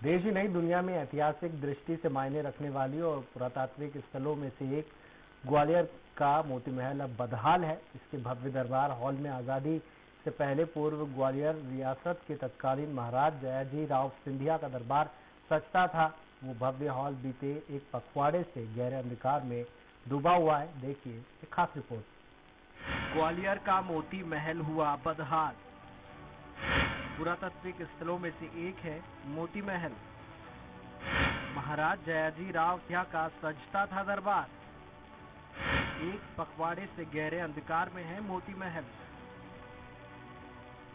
देश ही नहीं, दुनिया में ऐतिहासिक दृष्टि से मायने रखने वाली और पुरातात्विक स्थलों में से एक ग्वालियर का मोती महल अब बदहाल है। इसके भव्य दरबार हॉल में आजादी से पहले पूर्व ग्वालियर रियासत के तत्कालीन महाराज जयाजी राव सिंधिया का दरबार सजता था। वो भव्य हॉल बीते एक पखवाड़े से गहरे अंधकार में डूबा हुआ है। देखिए एक खास रिपोर्ट। ग्वालियर का मोती महल हुआ बदहाल। पुरातात्विक स्थलों में से एक है मोती महल। महाराज जयाजी राव सिंधिया का सजता था दरबार। एक पखवाड़े से गहरे अंधकार में है मोती महल।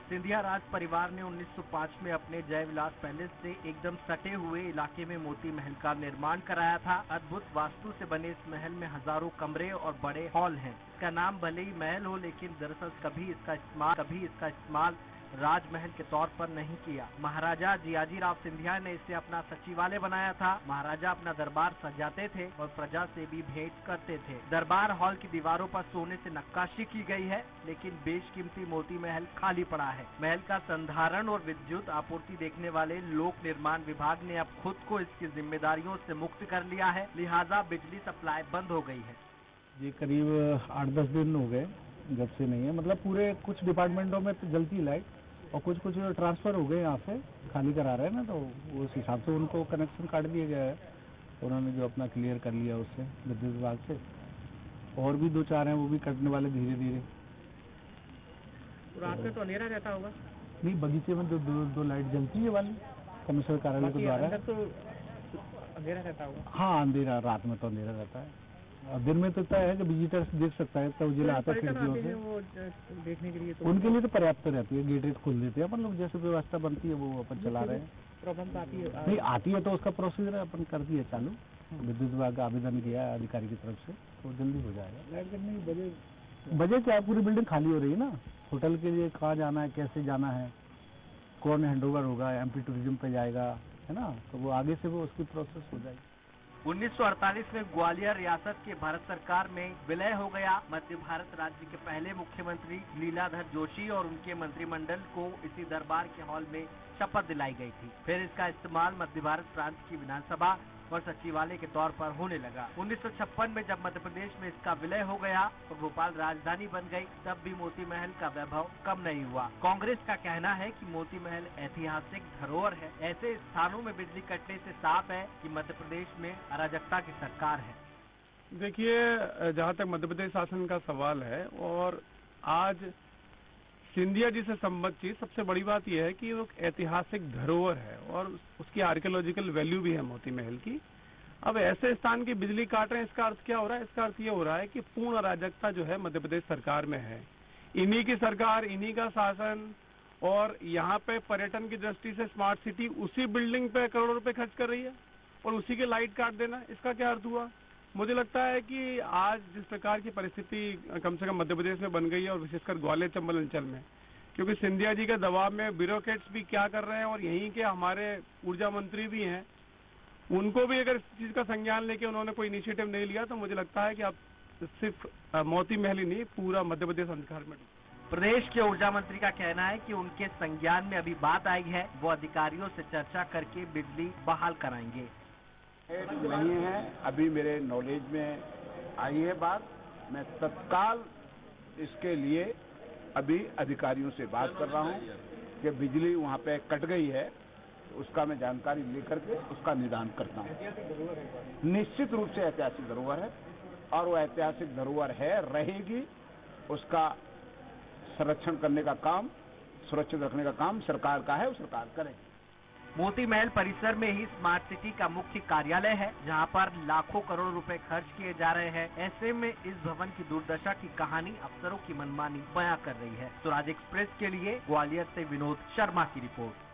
सिंधिया राज परिवार ने 1905 में अपने जयविलास पैलेस से एकदम सटे हुए इलाके में मोती महल का निर्माण कराया था। अद्भुत वास्तु से बने इस महल में हजारों कमरे और बड़े हॉल हैं। इसका नाम भले ही महल हो, लेकिन दरअसल कभी इसका इस्तेमाल राजमहल के तौर पर नहीं किया। महाराजा जियाजी राव सिंधिया ने इसे अपना सचिवालय बनाया था। महाराजा अपना दरबार सजाते थे और प्रजा से भी भेंट करते थे। दरबार हॉल की दीवारों पर सोने से नक्काशी की गई है, लेकिन बेशकीमती मोती महल खाली पड़ा है। महल का संधारण और विद्युत आपूर्ति देखने वाले लोक निर्माण विभाग ने अब खुद को इसकी जिम्मेदारियों से मुक्त कर लिया है, लिहाजा बिजली सप्लाई बंद हो गई है। ये करीब 8-10 दिन हो गए जब से नहीं है, मतलब पूरे कुछ डिपार्टमेंटों में तो जलती है लाइट और कुछ ट्रांसफर हो गए, यहाँ से खाली करा रहे हैं ना, तो उस हिसाब से उनको कनेक्शन काट दिया गया है। उन्होंने जो अपना क्लियर कर लिया उससे विद्युत विभाग से, और भी 2-4 हैं वो भी कटने वाले धीरे धीरे। रात में तो अंधेरा रहता होगा? नहीं, बगीचे में जो दो लाइट जलती है वाली कमिश्नर कार्यालय के द्वारा। तो अंधेरा रहता होगा? हाँ, अंधेरा, रात में तो अंधेरा रहता है। दिन में तो तय है कि विजिटर्स देख सकता है, तो उजिला आता है खिड़कियों से वो देखने के लिए। तो उनके लिए तो पर्याप्त रहती है, गेट खोल देते हैं अपन लोग, जैसे व्यवस्था बनती है वो अपन चला रहे हैं। प्रॉब्लम आती है? नहीं आती है तो उसका प्रोसीजर अपन कर दिए चालू, विद्युत विभाग का आवेदन किया है अधिकारी की तरफ से, तो जल्दी हो जाएगा। लाइट करने की बजट क्या, पूरी बिल्डिंग खाली हो रही है ना। होटल के लिए कहाँ जाना है, कैसे जाना है, कौन हैंडओवर होगा, एमपी टूरिज्म पे जाएगा, है ना, तो वो आगे से वो उसकी प्रोसेस हो जाएगी। 1948 में ग्वालियर रियासत के भारत सरकार में विलय हो गया। मध्य भारत राज्य के पहले मुख्यमंत्री लीलाधर जोशी और उनके मंत्रिमंडल को इसी दरबार के हॉल में शपथ दिलाई गई थी। फिर इसका इस्तेमाल मध्य भारत प्रांत की विधानसभा और सचिवालय के तौर पर होने लगा। 1956 में जब मध्य प्रदेश में इसका विलय हो गया और भोपाल राजधानी बन गई, तब भी मोती महल का वैभव कम नहीं हुआ। कांग्रेस का कहना है कि मोती महल ऐतिहासिक धरोहर है। ऐसे स्थानों में बिजली कटने से साफ है कि मध्य प्रदेश में अराजकता की सरकार है। देखिए, जहाँ तक मध्य प्रदेश शासन का सवाल है, और आज सिंधिया जी से संबंधित सबसे बड़ी बात यह है कि वो ऐतिहासिक धरोहर है और उसकी आर्कियोलॉजिकल वैल्यू भी है मोती महल की। अब ऐसे स्थान की बिजली काट रहे हैं, इसका अर्थ क्या हो रहा है? इसका अर्थ ये हो रहा है कि पूर्ण अराजकता जो है मध्य प्रदेश सरकार में है। इन्हीं की सरकार, इन्हीं का शासन, और यहाँ पे पर्यटन की दृष्टि से स्मार्ट सिटी उसी बिल्डिंग पे करोड़ों रुपए खर्च कर रही है और उसी के लाइट काट देना, इसका क्या अर्थ हुआ? मुझे लगता है कि आज जिस प्रकार की परिस्थिति कम से कम मध्य प्रदेश में बन गई है, और विशेषकर ग्वालियर चंबल अंचल में, क्योंकि सिंधिया जी के दबाव में ब्यूरोक्रेट्स भी क्या कर रहे हैं, और यहीं के हमारे ऊर्जा मंत्री भी हैं, उनको भी अगर इस चीज का संज्ञान लेके उन्होंने कोई इनिशिएटिव नहीं लिया, तो मुझे लगता है कि अब सिर्फ मोती महल ही नहीं, पूरा मध्य प्रदेश अंधकार में। प्रदेश के ऊर्जा मंत्री का कहना है कि उनके संज्ञान में अभी बात आई है, वो अधिकारियों से चर्चा करके बिजली बहाल कराएंगे। नहीं है, अभी मेरे नॉलेज में आई है बात। मैं तत्काल इसके लिए अभी अधिकारियों से बात कर रहा हूं कि बिजली वहां पे कट गई है, उसका मैं जानकारी लेकर के उसका निदान करता हूं। निश्चित रूप से ऐतिहासिक धरोहर है और वो ऐतिहासिक धरोहर है, रहेगी। उसका संरक्षण करने का काम, सुरक्षित रखने का काम सरकार का है, वो सरकार करेगी। मोती महल परिसर में ही स्मार्ट सिटी का मुख्य कार्यालय है, जहां पर लाखों करोड़ रुपए खर्च किए जा रहे हैं। ऐसे में इस भवन की दुर्दशा की कहानी अफसरों की मनमानी बयां कर रही है। स्वराज एक्सप्रेस के लिए ग्वालियर से विनोद शर्मा की रिपोर्ट।